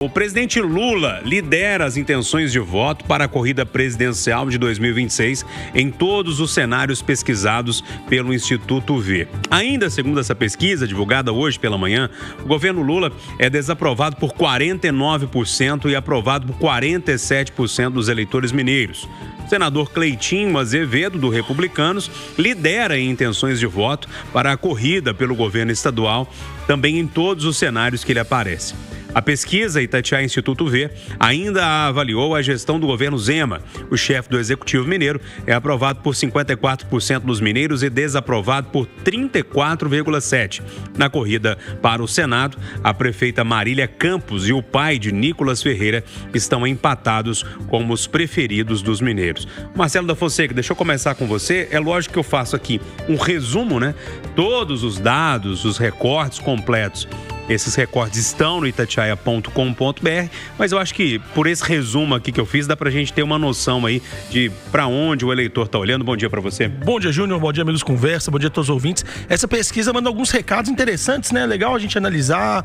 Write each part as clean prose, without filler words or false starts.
O presidente Lula lidera as intenções de voto para a corrida presidencial de 2026 em todos os cenários pesquisados pelo Instituto V. Ainda segundo essa pesquisa, divulgada hoje pela manhã, o governo Lula é desaprovado por 49% e aprovado por 47% dos eleitores mineiros. O senador Cleitinho Azevedo, do Republicanos, lidera em intenções de voto para a corrida pelo governo estadual, também em todos os cenários que ele aparece. A pesquisa Itatiaia Instituto V ainda avaliou a gestão do governo Zema. O chefe do Executivo Mineiro é aprovado por 54% dos mineiros e desaprovado por 34,7%. Na corrida para o Senado, a prefeita Marília Campos e o pai de Nicolas Ferreira estão empatados como os preferidos dos mineiros. Marcelo da Fonseca, deixa eu começar com você. É lógico que eu faço aqui um resumo, né? Todos os dados, os recortes completos. Esses recortes estão no itatiaia.com.br, mas eu acho que por esse resumo aqui que eu fiz, dá pra gente ter uma noção aí de pra onde o eleitor tá olhando. Bom dia pra você. Bom dia, Júnior. Bom dia, amigos Conversa. Bom dia a todos os ouvintes. Essa pesquisa manda alguns recados interessantes, né? Legal a gente analisar,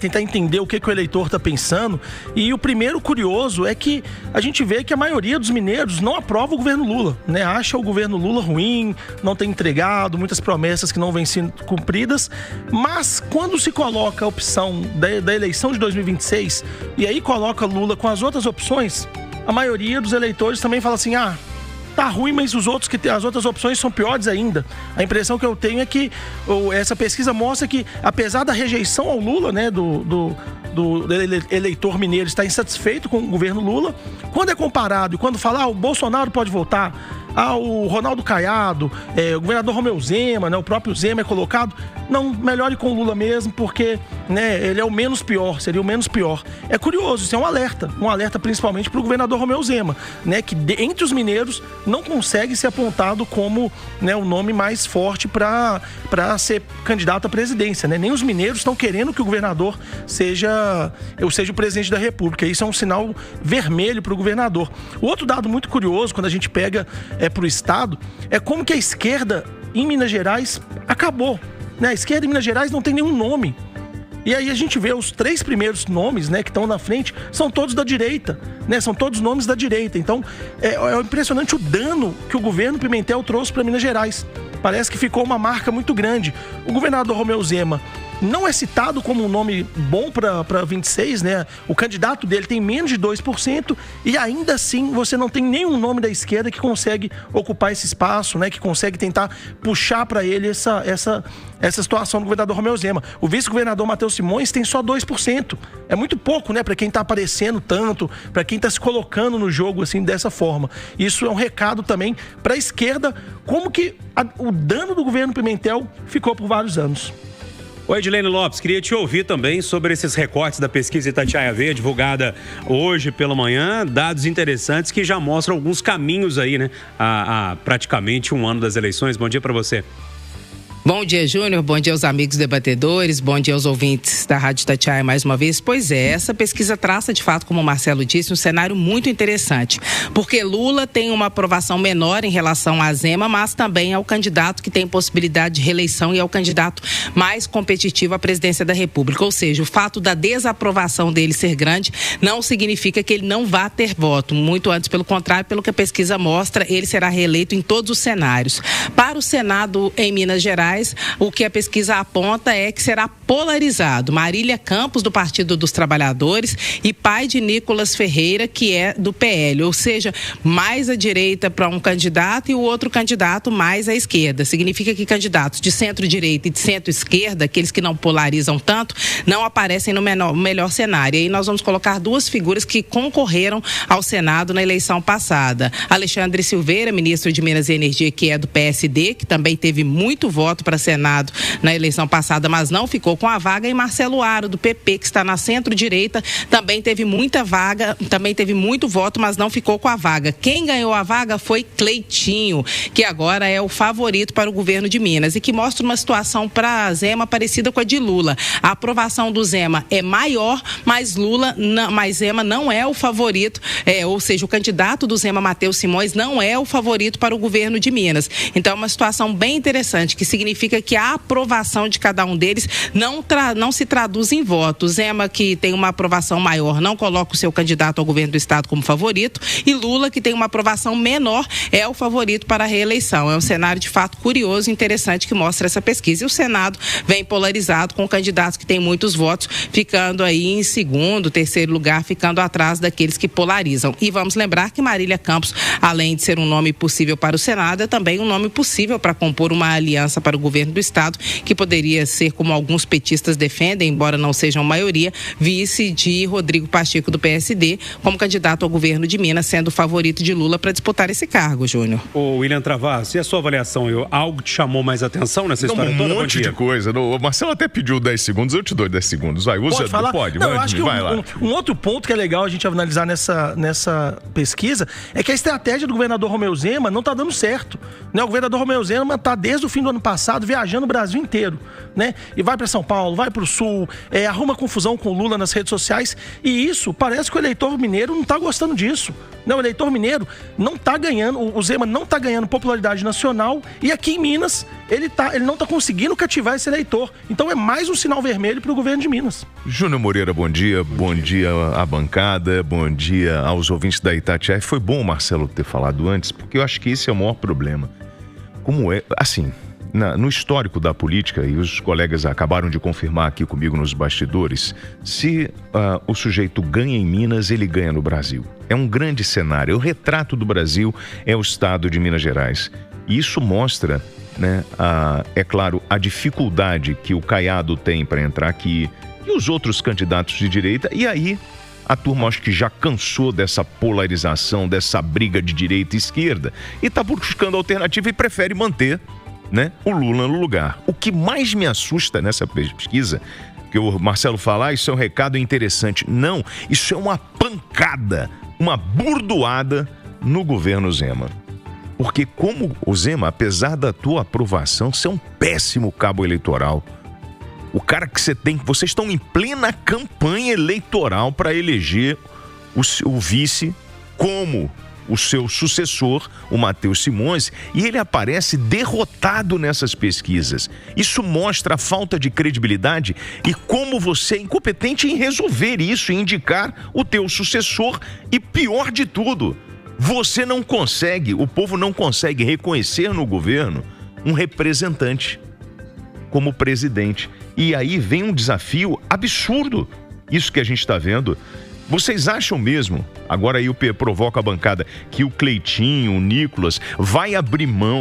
tentar entender o que o eleitor tá pensando. E o primeiro curioso é que a gente vê que a maioria dos mineiros não aprova o governo Lula, né? Acha o governo Lula ruim, não tem entregado, muitas promessas que não vêm sendo cumpridas. Mas quando se coloca a opção da eleição de 2026 e aí coloca Lula com as outras opções, a maioria dos eleitores também fala assim, tá ruim, mas as outras opções são piores ainda. A impressão que eu tenho é que essa pesquisa mostra que, apesar da rejeição ao Lula, né, do eleitor mineiro estar insatisfeito com o governo Lula, quando é comparado e quando fala, o Bolsonaro pode voltar, o Ronaldo Caiado, o governador Romeu Zema, né, o próprio Zema é colocado, não, melhore com o Lula mesmo, porque, né, ele é o menos pior, seria o menos pior. É curioso, isso é um alerta principalmente para o governador Romeu Zema, né, que entre os mineiros não consegue ser apontado como, né, o nome mais forte para ser candidato à presidência, né? Nem os mineiros estão querendo que o governador seja o presidente da República. Isso é um sinal vermelho para o governador. O outro dado muito curioso, quando a gente pega para o estado, é como que a esquerda em Minas Gerais acabou, né? A esquerda em Minas Gerais não tem nenhum nome. E aí a gente vê os 3 primeiros nomes, né, que estão na frente, são todos da direita, né? São todos nomes da direita. Então, é impressionante o dano que o governo Pimentel trouxe para Minas Gerais. Parece que ficou uma marca muito grande. O governador Romeu Zema não é citado como um nome bom para 26, né? O candidato dele tem menos de 2% e ainda assim você não tem nenhum nome da esquerda que consegue ocupar esse espaço, né? Que consegue tentar puxar para ele essa situação do governador Romeu Zema. O vice-governador Matheus Simões tem só 2%. É muito pouco, né? Para quem está aparecendo tanto, para quem está se colocando no jogo assim dessa forma. Isso é um recado também para a esquerda, como que o dano do governo Pimentel ficou por vários anos. Oi, Edilene Lopes, queria te ouvir também sobre esses recortes da pesquisa Itatiaia V, divulgada hoje pela manhã, dados interessantes que já mostram alguns caminhos aí, né, a praticamente um ano das eleições. Bom dia para você. Bom dia, Júnior. Bom dia aos amigos debatedores. Bom dia aos ouvintes da Rádio Itatiaia mais uma vez. Pois é, essa pesquisa traça, de fato, como o Marcelo disse, um cenário muito interessante. Porque Lula tem uma aprovação menor em relação a Zema, mas também é o candidato que tem possibilidade de reeleição e é o candidato mais competitivo à presidência da República. Ou seja, o fato da desaprovação dele ser grande não significa que ele não vá ter voto. Muito antes, pelo contrário, pelo que a pesquisa mostra, ele será reeleito em todos os cenários. Para o Senado em Minas Gerais, o que a pesquisa aponta é que será polarizado. Marília Campos, do Partido dos Trabalhadores, e pai de Nicolas Ferreira, que é do PL. Ou seja, mais à direita para um candidato e o outro candidato mais à esquerda. Significa que candidatos de centro-direita e de centro-esquerda, aqueles que não polarizam tanto, não aparecem no melhor cenário. E aí nós vamos colocar 2 figuras que concorreram ao Senado na eleição passada. Alexandre Silveira, ministro de Minas e Energia, que é do PSD, que também teve muito voto para Senado na eleição passada, mas não ficou com a vaga, e Marcelo Aro, do PP, que está na centro-direita, também teve muita vaga, também teve muito voto, mas não ficou com a vaga. Quem ganhou a vaga foi Cleitinho, que agora é o favorito para o governo de Minas e que mostra uma situação para Zema parecida com a de Lula. A aprovação do Zema é maior, mas Zema não é o favorito, ou seja, o candidato do Zema, Matheus Simões, não é o favorito para o governo de Minas. Então é uma situação bem interessante, que significa significa que a aprovação de cada um deles não se traduz em votos. Zema, que tem uma aprovação maior, não coloca o seu candidato ao governo do estado como favorito, e Lula, que tem uma aprovação menor, é o favorito para a reeleição. É um cenário de fato curioso e interessante que mostra essa pesquisa. E o Senado vem polarizado, com candidatos que têm muitos votos, ficando aí em segundo, terceiro lugar, ficando atrás daqueles que polarizam. E vamos lembrar que Marília Campos, além de ser um nome possível para o Senado, é também um nome possível para compor uma aliança para o governo do estado, que poderia ser, como alguns petistas defendem, embora não sejam maioria, vice de Rodrigo Pacheco do PSD, como candidato ao governo de Minas, sendo o favorito de Lula para disputar esse cargo, Júnior. Ô, William Travassos, e a sua avaliação? Algo te chamou mais atenção nessa história toda? Um monte de coisa. O Marcelo até pediu 10 segundos, eu te dou 10 segundos. Vai, usa, pode falar? Pode, não, eu acho que vai lá. Um outro ponto que é legal a gente analisar nessa pesquisa é que a estratégia do governador Romeu Zema não está dando certo, né? O governador Romeu Zema está desde o fim do ano passado viajando o Brasil inteiro, né? E vai para São Paulo, vai para o Sul, arruma confusão com o Lula nas redes sociais, e isso parece que o eleitor mineiro não está gostando disso. Não, o eleitor mineiro não está ganhando, o Zema não está ganhando popularidade nacional, e aqui em Minas ele não está conseguindo cativar esse eleitor. Então é mais um sinal vermelho para o governo de Minas. Júnior Moreira, bom dia à bancada, bom dia aos ouvintes da Itatiaia. Foi bom o Marcelo ter falado antes, porque eu acho que esse é o maior problema. Como é, assim, no histórico da política, e os colegas acabaram de confirmar aqui comigo nos bastidores, se o sujeito ganha em Minas, ele ganha no Brasil. É um grande cenário. O retrato do Brasil é o estado de Minas Gerais. E isso mostra, né, é claro, a dificuldade que o Caiado tem para entrar aqui e os outros candidatos de direita. E aí, a turma acho que já cansou dessa polarização, dessa briga de direita e esquerda, e está buscando alternativa e prefere manter, né, o Lula no lugar. O que mais me assusta nessa pesquisa, que o Marcelo fala, isso é um recado interessante. Não, isso é uma pancada, uma burdoada no governo Zema. Porque como o Zema, apesar da tua aprovação, você é um péssimo cabo eleitoral. O cara que vocês estão em plena campanha eleitoral para eleger o vice como o seu sucessor, o Matheus Simões, e ele aparece derrotado nessas pesquisas. Isso mostra a falta de credibilidade e como você é incompetente em resolver isso, em indicar o teu sucessor, e pior de tudo, você não consegue, o povo não consegue reconhecer no governo um representante como presidente. E aí vem um desafio absurdo, isso que a gente está vendo. Vocês acham mesmo, agora aí o P provoca a bancada, que o Cleitinho, o Nicolas,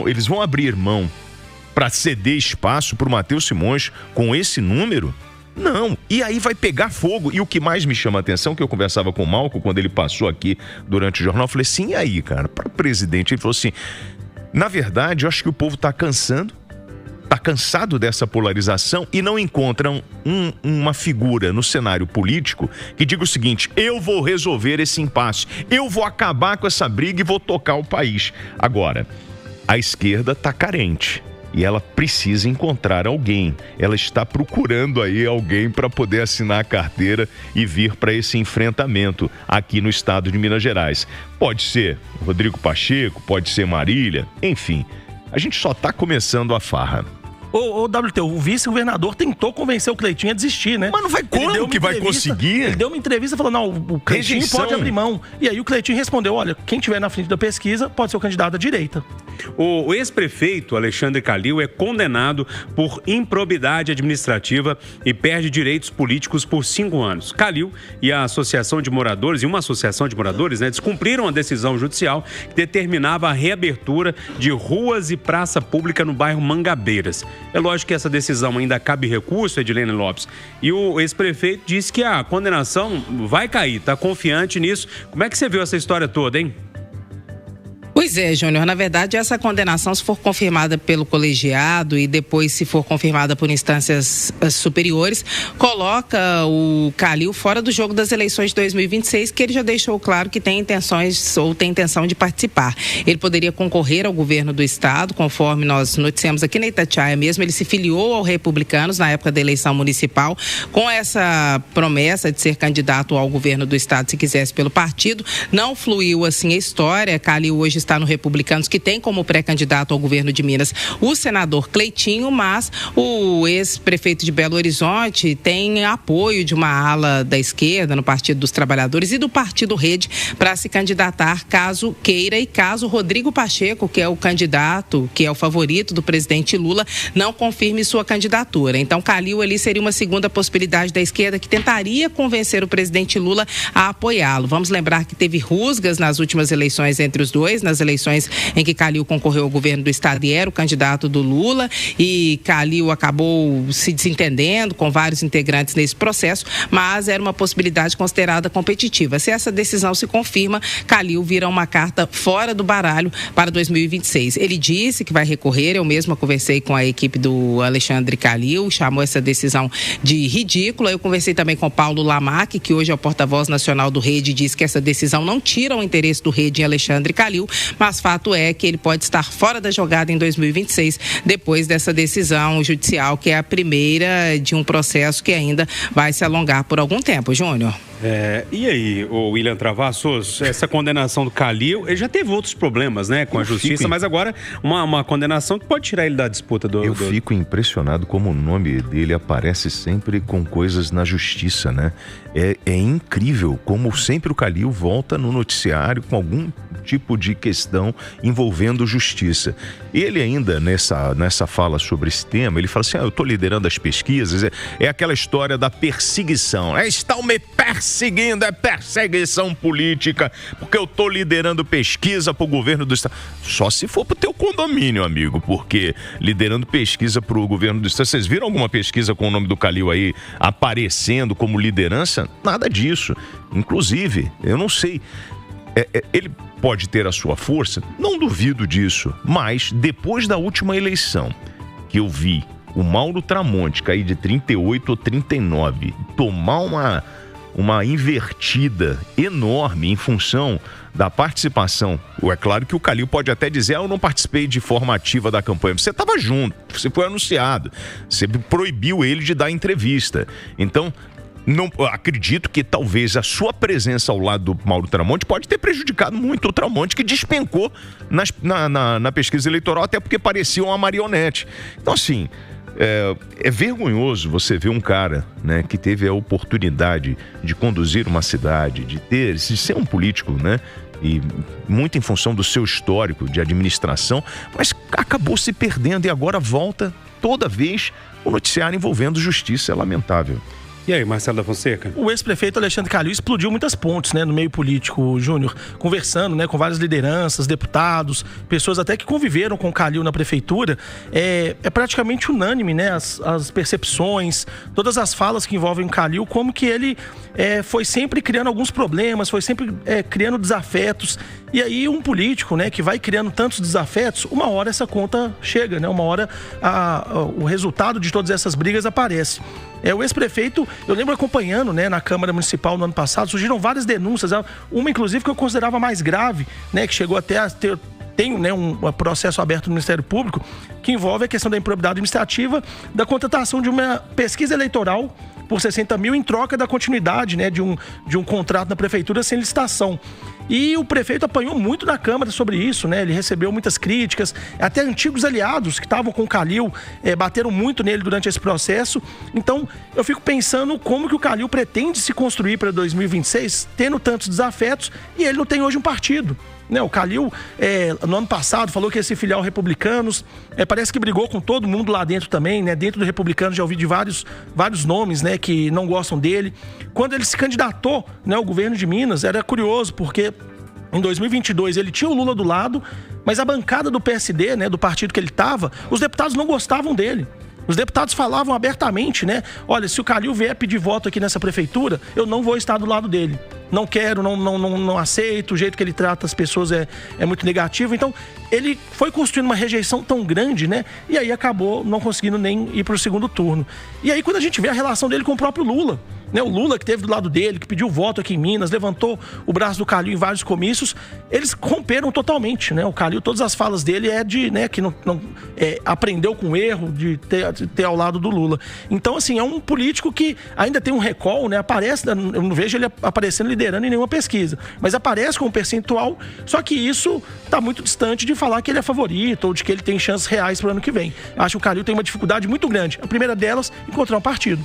eles vão abrir mão para ceder espaço para o Matheus Simões com esse número? Não, e aí vai pegar fogo. E o que mais me chama a atenção, que eu conversava com o Malco quando ele passou aqui durante o jornal, eu falei assim, e aí, cara, para o presidente, ele falou assim, na verdade, eu acho que o povo está cansado dessa polarização e não encontram uma figura no cenário político que diga o seguinte, eu vou resolver esse impasse, eu vou acabar com essa briga e vou tocar o país. Agora, a esquerda está carente. E ela precisa encontrar alguém. Ela está procurando aí alguém para poder assinar a carteira e vir para esse enfrentamento aqui no estado de Minas Gerais. Pode ser Rodrigo Pacheco, pode ser Marília, enfim. A gente só está começando a farra. O WT, o vice-governador tentou convencer o Cleitinho a desistir, né? Mas não vai como que vai conseguir? Ele deu uma entrevista falando, não, o Cleitinho pode abrir mão. E aí o Cleitinho respondeu, olha, quem estiver na frente da pesquisa pode ser o candidato à direita. O ex-prefeito Alexandre Calil é condenado por improbidade administrativa e perde direitos políticos por 5 anos. Calil e uma associação de moradores, né, descumpriram a decisão judicial que determinava a reabertura de ruas e praça pública no bairro Mangabeiras. É lógico que essa decisão ainda cabe recurso, Edilene Lopes, e o ex-prefeito disse que a condenação vai cair, está confiante nisso. Como é que você viu essa história toda, hein? Pois é, Júnior, na verdade essa condenação, se for confirmada pelo colegiado e depois se for confirmada por instâncias superiores, coloca o Calil fora do jogo das eleições de 2026, que ele já deixou claro que tem intenção de participar. Ele poderia concorrer ao governo do estado, conforme nós noticiamos aqui na Itatiaia mesmo, ele se filiou ao Republicanos na época da eleição municipal, com essa promessa de ser candidato ao governo do estado se quisesse pelo partido. Não fluiu assim a história. Calil hoje está no Republicanos, que tem como pré-candidato ao governo de Minas o senador Cleitinho, mas o ex-prefeito de Belo Horizonte tem apoio de uma ala da esquerda no Partido dos Trabalhadores e do Partido Rede para se candidatar caso queira e caso Rodrigo Pacheco, que é o candidato, que é o favorito do presidente Lula, não confirme sua candidatura. Então, Calil ali seria uma segunda possibilidade da esquerda que tentaria convencer o presidente Lula a apoiá-lo. Vamos lembrar que teve rusgas nas últimas eleições entre os dois, nas eleições em que Calil concorreu ao governo do estado e era o candidato do Lula, e Calil acabou se desentendendo com vários integrantes nesse processo, mas era uma possibilidade considerada competitiva. Se essa decisão se confirma, Calil vira uma carta fora do baralho para 2026. Ele disse que vai recorrer, eu mesma conversei com a equipe do Alexandre Calil, chamou essa decisão de ridícula. Eu conversei também com Paulo Lamac, que hoje é o porta-voz nacional do Rede, e diz que essa decisão não tira o interesse do Rede em Alexandre Calil, mas fato é que ele pode estar fora da jogada em 2026, depois dessa decisão judicial, que é a primeira de um processo que ainda vai se alongar por algum tempo. Júnior. E aí, o William Travassos, essa condenação do Calil, ele já teve outros problemas, né, com a justiça, mas agora uma condenação que pode tirar ele da disputa do... Eu fico impressionado como o nome dele aparece sempre com coisas na justiça, né? É incrível como sempre o Calil volta no noticiário com algum tipo de questão envolvendo justiça. Ele ainda, nessa fala sobre esse tema, ele fala assim, eu estou liderando as pesquisas, é aquela história da perseguição, estão me perseguindo, é perseguição política, porque eu estou liderando pesquisa para o governo do estado. Só se for para o teu condomínio, amigo, porque liderando pesquisa para o governo do estado, vocês viram alguma pesquisa com o nome do Calil aí aparecendo como liderança? Nada disso. Inclusive, eu não sei, ele pode ter a sua força, não duvido disso, mas depois da última eleição que eu vi o Mauro Tramonte cair de 38 ou 39, tomar uma invertida enorme em função da participação. É claro que o Calil pode até dizer, eu não participei de forma ativa da campanha. Você estava junto, você foi anunciado, você proibiu ele de dar entrevista. Então, não acredito que talvez a sua presença ao lado do Mauro Tramonte pode ter prejudicado muito o Tramonte, que despencou na pesquisa eleitoral, até porque parecia uma marionete. Então, assim, é vergonhoso você ver um cara, né, que teve a oportunidade de conduzir uma cidade, de ser um político, né, e muito em função do seu histórico de administração, mas acabou se perdendo e agora volta toda vez o noticiário envolvendo justiça. É lamentável. E aí, Marcelo da Fonseca? O ex-prefeito Alexandre Calil explodiu muitas pontes, né, no meio político, Júnior, conversando, né, com várias lideranças, deputados, pessoas até que conviveram com o Calil na prefeitura. É praticamente unânime, né, as percepções, todas as falas que envolvem o Calil, como que ele foi sempre criando alguns problemas, foi sempre criando desafetos. E aí um político, né, que vai criando tantos desafetos, uma hora essa conta chega, né, uma hora o resultado de todas essas brigas aparece. O ex-prefeito, eu lembro acompanhando, né, na Câmara Municipal no ano passado, surgiram várias denúncias, uma inclusive que eu considerava mais grave, né, que chegou até a ter... Tem, né, um processo aberto no Ministério Público que envolve a questão da improbidade administrativa da contratação de uma pesquisa eleitoral por 60 mil em troca da continuidade, né, de um contrato na prefeitura sem licitação. E o prefeito apanhou muito na Câmara sobre isso, né? Ele recebeu muitas críticas, até antigos aliados que estavam com o Calil bateram muito nele durante esse processo. Então, eu fico pensando como que o Calil pretende se construir para 2026, tendo tantos desafetos, e ele não tem hoje um partido. O Calil, no ano passado, falou que ia ser filial Republicanos, parece que brigou com todo mundo lá dentro também, né? Dentro do Republicanos já ouvi de vários nomes, né, que não gostam dele. Quando ele se candidatou, né, ao governo de Minas, era curioso, porque em 2022 ele tinha o Lula do lado, mas a bancada do PSD, né, do partido que ele estava, os deputados não gostavam dele. Os deputados falavam abertamente, né? Olha, se o Calil vier pedir voto aqui nessa prefeitura, eu não vou estar do lado dele. Não quero, não aceito, o jeito que ele trata as pessoas é muito negativo. Então, ele foi construindo uma rejeição tão grande, né? E aí acabou não conseguindo nem ir para o segundo turno. E aí, quando a gente vê a relação dele com o próprio Lula, né? O Lula, que teve do lado dele, que pediu voto aqui em Minas, levantou o braço do Calil em vários comícios, eles romperam totalmente, né? O Calil, todas as falas dele né, que não aprendeu com o erro de ter ao lado do Lula. Então, assim, é um político que ainda tem um recall, né? Aparece, eu não vejo ele aparecendo liderando em nenhuma pesquisa, mas aparece com um percentual, só que isso está muito distante de falar que ele é favorito ou de que ele tem chances reais para o ano que vem. Acho que o Calil tem uma dificuldade muito grande. A primeira delas, encontrar um partido.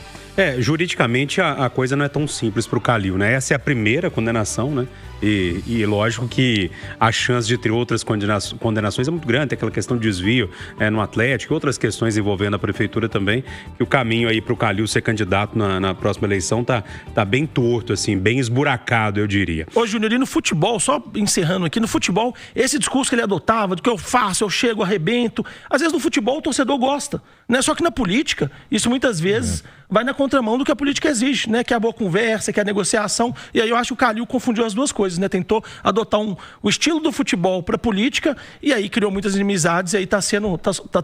Juridicamente a coisa não é tão simples para o Calil, né? Essa é a primeira condenação, né? E lógico que a chance de ter outras condenações é muito grande. Tem aquela questão de desvio no Atlético e outras questões envolvendo a prefeitura também, que o caminho aí para o Calil ser candidato na próxima eleição tá bem torto, assim, bem esburacado, eu diria. Ô, Júnior, e no futebol, só encerrando aqui, no futebol, esse discurso que ele adotava, do que eu faço, eu chego, arrebento, às vezes no futebol o torcedor gosta, né? Só que na política, isso muitas vezes vai na contramão do que a política exige, né? Que é a boa conversa, que é a negociação, e aí eu acho que o Calil confundiu as duas coisas, né? Tentou adotar o estilo do futebol para política e aí criou muitas inimizades e aí tá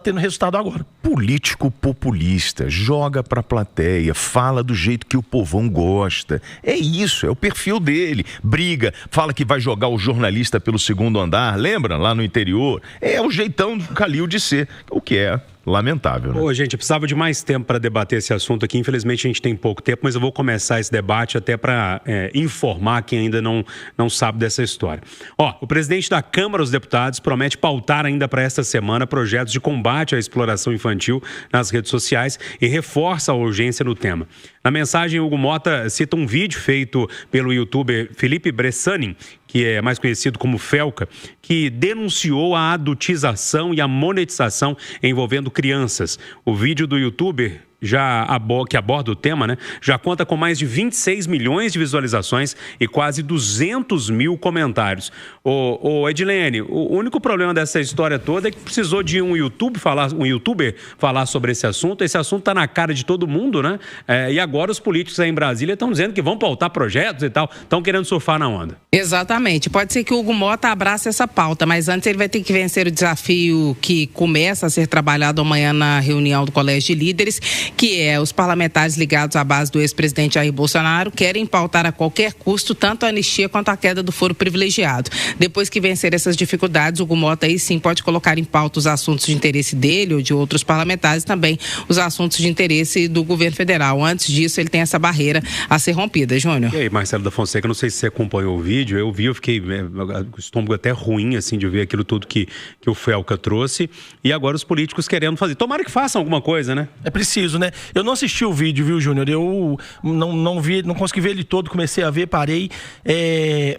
tendo resultado agora. Político populista, joga pra plateia, fala do jeito que o povão gosta. É isso, é o perfil dele. Briga, fala que vai jogar o jornalista pelo segundo andar, lembra? Lá no interior. É o jeitão do Calil de ser, o que é lamentável, né? Gente, eu precisava de mais tempo para debater esse assunto aqui. Infelizmente a gente tem pouco tempo, mas eu vou começar esse debate até para informar quem ainda não sabe dessa história. O presidente da Câmara dos Deputados promete pautar ainda para esta semana projetos de combate à exploração infantil nas redes sociais e reforça a urgência no tema. Na mensagem, Hugo Mota cita um vídeo feito pelo youtuber Felipe Bressanin, que é mais conhecido como Felca, que denunciou a adultização e a monetização envolvendo crianças. O vídeo do youtuber que aborda o tema, né, já conta com mais de 26 milhões de visualizações e quase 200 mil comentários. Edilene, o único problema dessa história toda é que precisou de um youtuber falar sobre esse assunto. Esse assunto está na cara de todo mundo, né? E agora os políticos aí em Brasília estão dizendo que vão pautar projetos e tal, estão querendo surfar na onda. Exatamente. Pode ser que o Hugo Mota abrace essa pauta, mas antes ele vai ter que vencer o desafio que começa a ser trabalhado amanhã na reunião do Colégio de Líderes, que é os parlamentares ligados à base do ex-presidente Jair Bolsonaro querem pautar a qualquer custo tanto a anistia quanto a queda do foro privilegiado. Depois que vencer essas dificuldades, o Hugo Mota aí sim pode colocar em pauta os assuntos de interesse dele ou de outros parlamentares, também os assuntos de interesse do governo federal. Antes disso, ele tem essa barreira a ser rompida, Júnior. E aí, Marcelo da Fonseca, não sei se você acompanhou o vídeo, eu fiquei com o estômago até ruim, assim, de ver aquilo tudo que o Felca trouxe, e agora os políticos querendo fazer. Tomara que façam alguma coisa, né? É preciso, né? Eu não assisti o vídeo, viu, Júnior? Eu não vi, não consegui ver ele todo, comecei a ver, parei.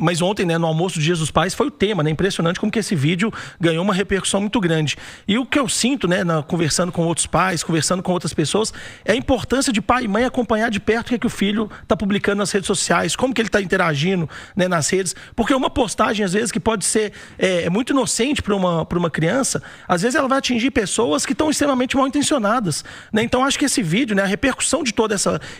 Mas ontem, né, no almoço do Dia dos Pais, foi o tema, né? Impressionante como que esse vídeo ganhou uma repercussão muito grande. E o que eu sinto, né, conversando com outros pais, conversando com outras pessoas, é a importância de pai e mãe acompanhar de perto o que o filho está publicando nas redes sociais, como que ele está interagindo, né, nas redes. Porque uma postagem, às vezes, que pode ser muito inocente para uma criança, às vezes ela vai atingir pessoas que estão extremamente mal intencionadas, né? Então, acho que esse vídeo, né, a repercussão de todo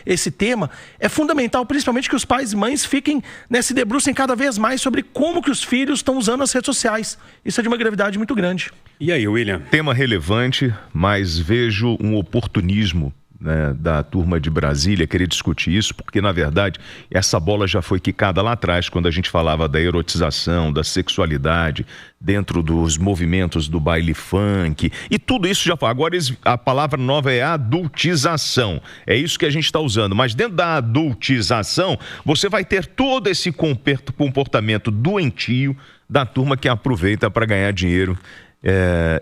esse tema é fundamental, principalmente que os pais e mães fiquem, né, se debrucem cada vez mais sobre como que os filhos estão usando as redes sociais. Isso é de uma gravidade muito grande. E aí, William? Tema relevante, mas vejo um oportunismo, né, da turma de Brasília querer discutir isso, porque na verdade essa bola já foi quicada lá atrás, quando a gente falava da erotização, da sexualidade dentro dos movimentos do baile funk, e tudo isso já foi. Agora a palavra nova é adultização, é isso que a gente está usando, mas dentro da adultização você vai ter todo esse comportamento doentio da turma que aproveita para ganhar dinheiro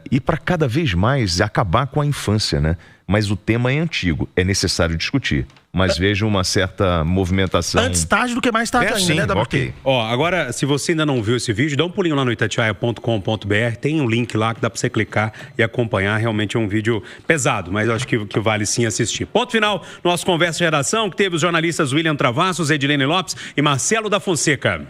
e para cada vez mais acabar com a infância, né? Mas o tema é antigo, é necessário discutir. Mas vejo uma certa movimentação. Antes tarde do que mais tarde ainda, sim, né, ok. Agora, se você ainda não viu esse vídeo, dá um pulinho lá no itatiaia.com.br, tem um link lá que dá para você clicar e acompanhar. Realmente é um vídeo pesado, mas eu acho que vale sim assistir. Ponto final, nosso Conversa de Redação, que teve os jornalistas William Travassos, Edilene Lopes e Marcelo da Fonseca.